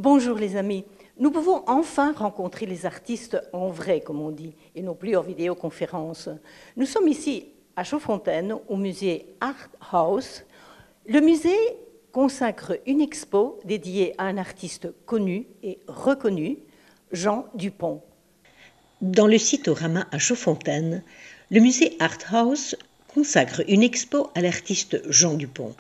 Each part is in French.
Bonjour les amis, nous pouvons enfin rencontrer les artistes en vrai, comme on dit, et non plus en vidéoconférence. Nous sommes ici à Chaudfontaine, au musée Art House. Le musée consacre une expo dédiée à un artiste connu et reconnu, Jean Dupont. Dans le Citorama à Chaudfontaine, le musée Art House consacre une expo à l'artiste Jean Dupont.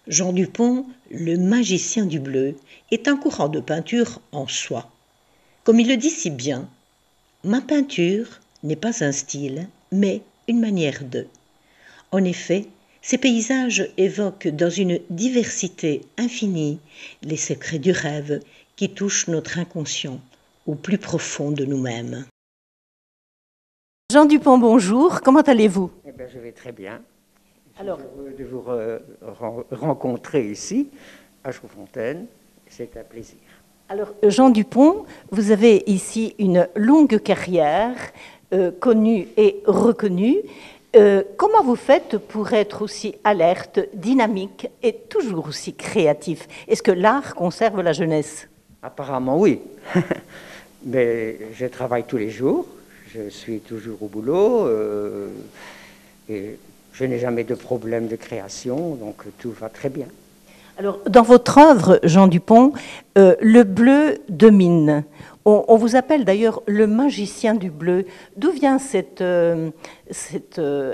Jean Dupont, le magicien du bleu, est un courant de peinture en soi. Comme il le dit si bien, « Ma peinture n'est pas un style, mais une manière de ». En effet, ces paysages évoquent dans une diversité infinie les secrets du rêve qui touchent notre inconscient au plus profond de nous-mêmes. Jean Dupont, bonjour, comment allez-vous? Eh bien, je vais très bien. Alors, heureux de vous rencontrer ici, à Chaudfontaine. C'est un plaisir. Alors, Jean Dupont, vous avez ici une longue carrière, connue et reconnue. Comment vous faites pour être aussi alerte, dynamique et toujours aussi créatif? Est-ce que l'art conserve la jeunesse? Apparemment, oui. Mais je travaille tous les jours. Je suis toujours au boulot. Et je n'ai jamais de problème de création, donc tout va très bien. Alors, dans votre œuvre, Jean Dupont, le bleu domine. On vous appelle d'ailleurs le magicien du bleu. D'où vient cette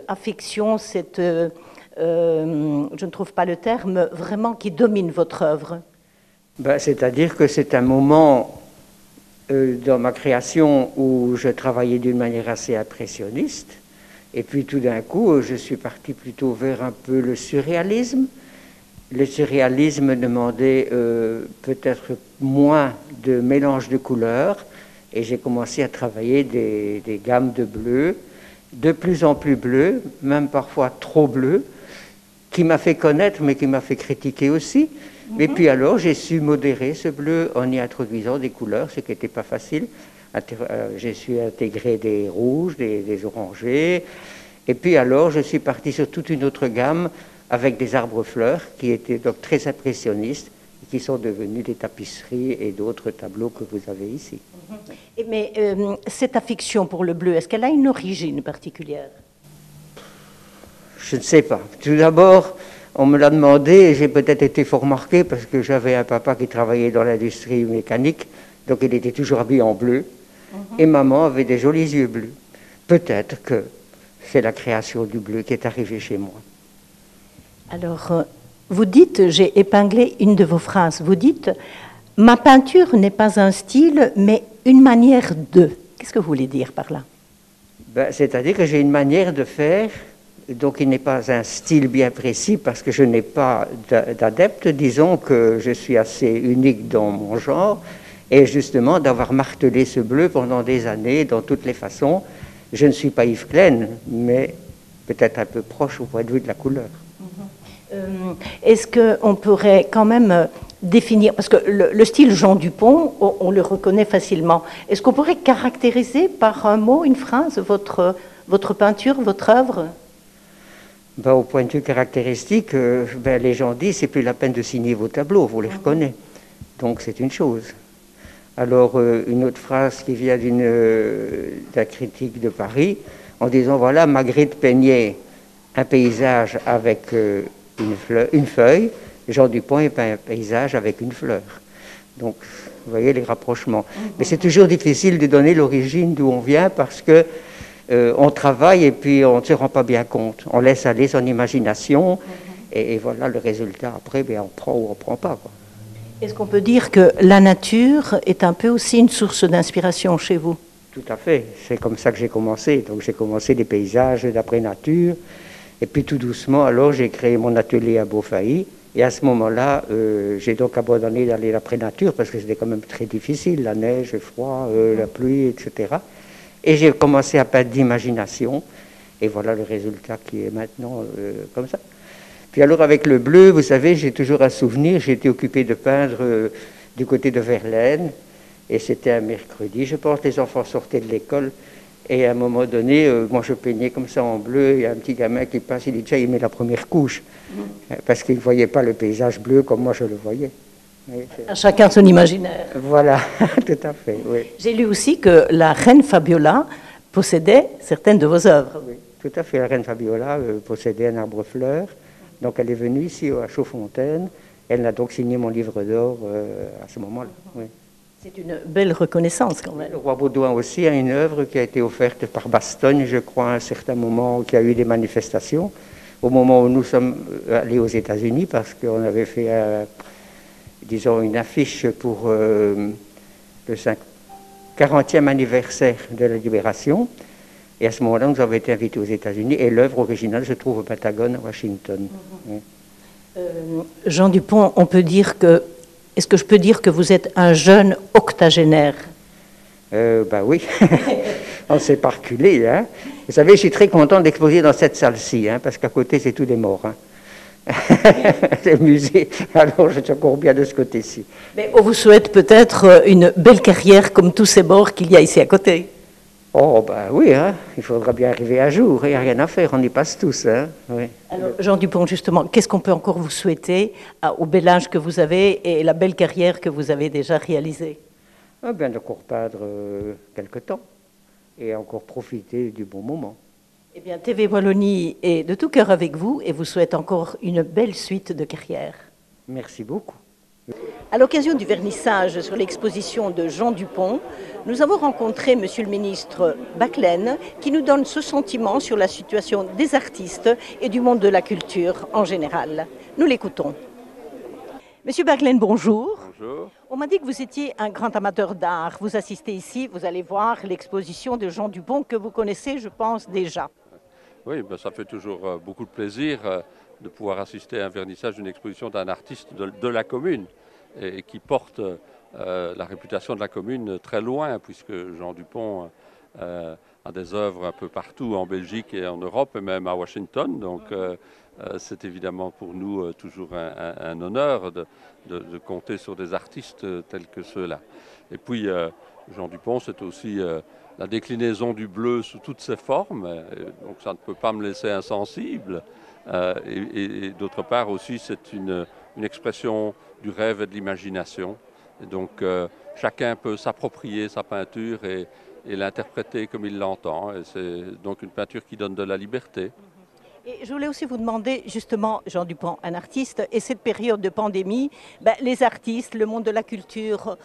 affection, je ne trouve pas le terme, vraiment qui domine votre œuvre? C'est-à-dire que c'est un moment dans ma création où je travaillais d'une manière assez impressionniste. Et puis tout d'un coup, je suis parti plutôt vers un peu le surréalisme. Le surréalisme demandait peut-être moins de mélange de couleurs. Et j'ai commencé à travailler des gammes de bleu, de plus en plus bleu, même parfois trop bleu, qui m'a fait connaître, mais qui m'a fait critiquer aussi. Et puis alors, j'ai su modérer ce bleu en y introduisant des couleurs, ce qui n'était pas facile. J'ai su intégrer des rouges, des orangés. Et puis alors, je suis parti sur toute une autre gamme avec des arbres-fleurs qui étaient donc très impressionnistes et qui sont devenus des tapisseries et d'autres tableaux que vous avez ici. Mais cette affection pour le bleu, est-ce qu'elle a une origine particulière? Je ne sais pas. Tout d'abord, on me l'a demandé et j'ai peut-être été fort marqué parce que j'avais un papa qui travaillait dans l'industrie mécanique, donc il était toujours habillé en bleu. Et maman avait des jolis yeux bleus. Peut-être que c'est la création du bleu qui est arrivée chez moi. Alors, vous dites, j'ai épinglé une de vos phrases, vous dites « Ma peinture n'est pas un style, mais une manière de ». Qu'est-ce que vous voulez dire par là? C'est-à-dire que j'ai une manière de faire, donc il n'est pas un style bien précis parce que je n'ai pas d'adepte. Disons que je suis assez unique dans mon genre. Et justement, d'avoir martelé ce bleu pendant des années, dans toutes les façons, je ne suis pas Yves Klein, mais peut-être un peu proche au point de vue de la couleur. Est-ce qu'on pourrait quand même définir, parce que le style Jean Dupont, on le reconnaît facilement, est-ce qu'on pourrait caractériser par un mot, une phrase, votre peinture, votre œuvre? Au point de vue caractéristique, les gens disent c'est plus la peine de signer vos tableaux, vous les reconnaissez. Donc c'est une chose. Alors, une autre phrase qui vient d'un critique de Paris, en disant, voilà, Magritte peignait un paysage avec une feuille, Jean Dupont est peint un paysage avec une fleur. Donc, vous voyez les rapprochements. Mais c'est toujours difficile de donner l'origine d'où on vient parce que on travaille et puis on ne se rend pas bien compte. On laisse aller son imagination et voilà le résultat. Après, on prend ou on ne prend pas, quoi. Est-ce qu'on peut dire que la nature est un peu aussi une source d'inspiration chez vous? Tout à fait. C'est comme ça que j'ai commencé. Donc j'ai commencé des paysages d'après nature. Et puis tout doucement, alors j'ai créé mon atelier à Beaufailly. Et à ce moment-là, j'ai donc abandonné d'aller d'après nature parce que c'était quand même très difficile, la neige, le froid, la pluie, etc. Et j'ai commencé à peindre d'imagination. Et voilà le résultat qui est maintenant comme ça. Puis alors avec le bleu, vous savez, j'ai toujours un souvenir, j'ai été occupé de peindre du côté de Verlaine, et c'était un mercredi, je pense, les enfants sortaient de l'école, et à un moment donné, moi je peignais comme ça en bleu, il y a un petit gamin qui passe, il dit, tiens, il met la première couche, parce qu'il ne voyait pas le paysage bleu comme moi je le voyais. Oui, à chacun son imaginaire. voilà, tout à fait, oui. J'ai lu aussi que la reine Fabiola possédait certaines de vos œuvres. Oui, tout à fait. La reine Fabiola possédait un arbre-fleur, donc elle est venue ici à Chaudfontaine. Elle a donc signé mon livre d'or à ce moment-là. Oui. C'est une belle reconnaissance quand même. Le roi Baudouin aussi a une œuvre qui a été offerte par Bastogne, je crois, à un certain moment, qui a eu des manifestations, au moment où nous sommes allés aux États-Unis, parce qu'on avait fait, disons, une affiche pour le 40e anniversaire de la Libération. Et à ce moment-là, nous avons été invités aux États-Unis, et l'œuvre originale se trouve au Pentagone, à Washington. Oui. Jean Dupont, on peut dire que... Est-ce que je peux dire que vous êtes un jeune octogénaire? Ben oui, on ne s'est pas reculé. Hein. Vous savez, je suis très content d'exposer dans cette salle-ci, hein, parce qu'à côté, c'est tous des morts. Hein. C'est le musée, alors je suis encore bien de ce côté-ci. Mais on vous souhaite peut-être une belle carrière comme tous ces morts qu'il y a ici à côté. Oh, ben oui, hein. Il faudra bien arriver à jour, il n'y a rien à faire, on y passe tous. Hein. Oui. Alors, Jean Dupont, justement, qu'est-ce qu'on peut encore vous souhaiter au bel âge que vous avez et la belle carrière que vous avez déjà réalisée? Bien encore peindre quelque temps et encore profiter du bon moment. Eh bien, TV Wallonie est de tout cœur avec vous et vous souhaite encore une belle suite de carrière. Merci beaucoup. À l'occasion du vernissage sur l'exposition de Jean Dupont, nous avons rencontré Monsieur le ministre Baclen qui nous donne ce sentiment sur la situation des artistes et du monde de la culture en général. Nous l'écoutons. Monsieur Baclen, bonjour. Bonjour. On m'a dit que vous étiez un grand amateur d'art. Vous assistez ici, vous allez voir l'exposition de Jean Dupont que vous connaissez, je pense, déjà. Oui, ben ça fait toujours beaucoup de plaisir de pouvoir assister à un vernissage d'une exposition d'un artiste de la commune et qui porte la réputation de la commune très loin, puisque Jean Dupont a des œuvres un peu partout en Belgique et en Europe et même à Washington. Donc c'est évidemment pour nous toujours un honneur de compter sur des artistes tels que ceux-là. Et puis Jean Dupont, c'est aussi la déclinaison du bleu sous toutes ses formes, donc ça ne peut pas me laisser insensible. Et d'autre part aussi, c'est une expression du rêve et de l'imagination. Et donc chacun peut s'approprier sa peinture et l'interpréter comme il l'entend. Et c'est donc une peinture qui donne de la liberté. Et je voulais aussi vous demander, justement, Jean Dupont, un artiste, et cette période de pandémie, les artistes, le monde de la culture,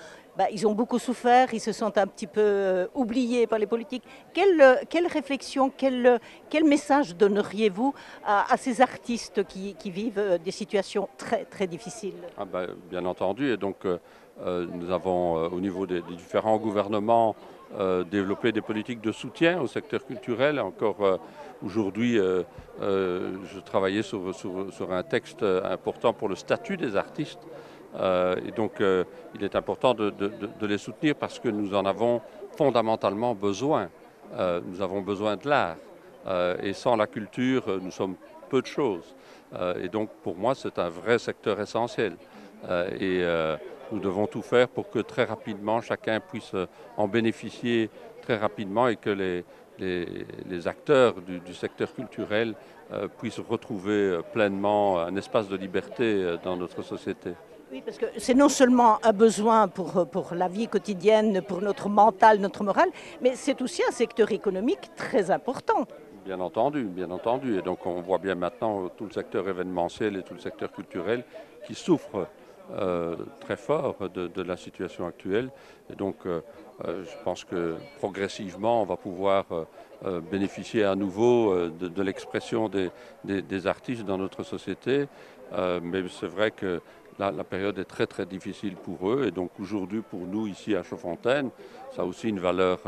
ils ont beaucoup souffert, ils se sont un petit peu oubliés par les politiques. Quelle réflexion, quel message donneriez-vous à ces artistes qui vivent des situations très, très difficiles? Bien entendu, et donc nous avons au niveau des différents gouvernements développé des politiques de soutien au secteur culturel. Encore aujourd'hui, je travaillais sur un texte important pour le statut des artistes. Et donc, il est important de les soutenir parce que nous en avons fondamentalement besoin. Nous avons besoin de l'art. Et sans la culture, nous sommes peu de choses. Et donc, pour moi, c'est un vrai secteur essentiel. Nous devons tout faire pour que très rapidement, chacun puisse en bénéficier très rapidement et que les acteurs du secteur culturel puissent retrouver pleinement un espace de liberté dans notre société. Oui, parce que c'est non seulement un besoin pour la vie quotidienne, pour notre mental, notre morale, mais c'est aussi un secteur économique très important. Bien entendu, bien entendu. Et donc on voit bien maintenant tout le secteur événementiel et tout le secteur culturel qui souffre très fort de la situation actuelle. Et donc je pense que progressivement on va pouvoir bénéficier à nouveau de l'expression des artistes dans notre société. Mais c'est vrai que la période est très très difficile pour eux et donc aujourd'hui pour nous ici à Chaudfontaine, ça a aussi une valeur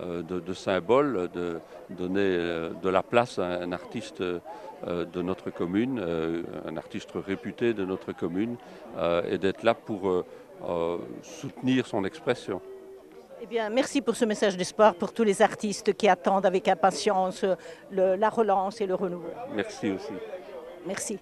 de symbole, de donner de la place à un artiste de notre commune, un artiste réputé de notre commune et d'être là pour soutenir son expression. Eh bien, merci pour ce message d'espoir pour tous les artistes qui attendent avec impatience la relance et le renouveau. Merci aussi. Merci.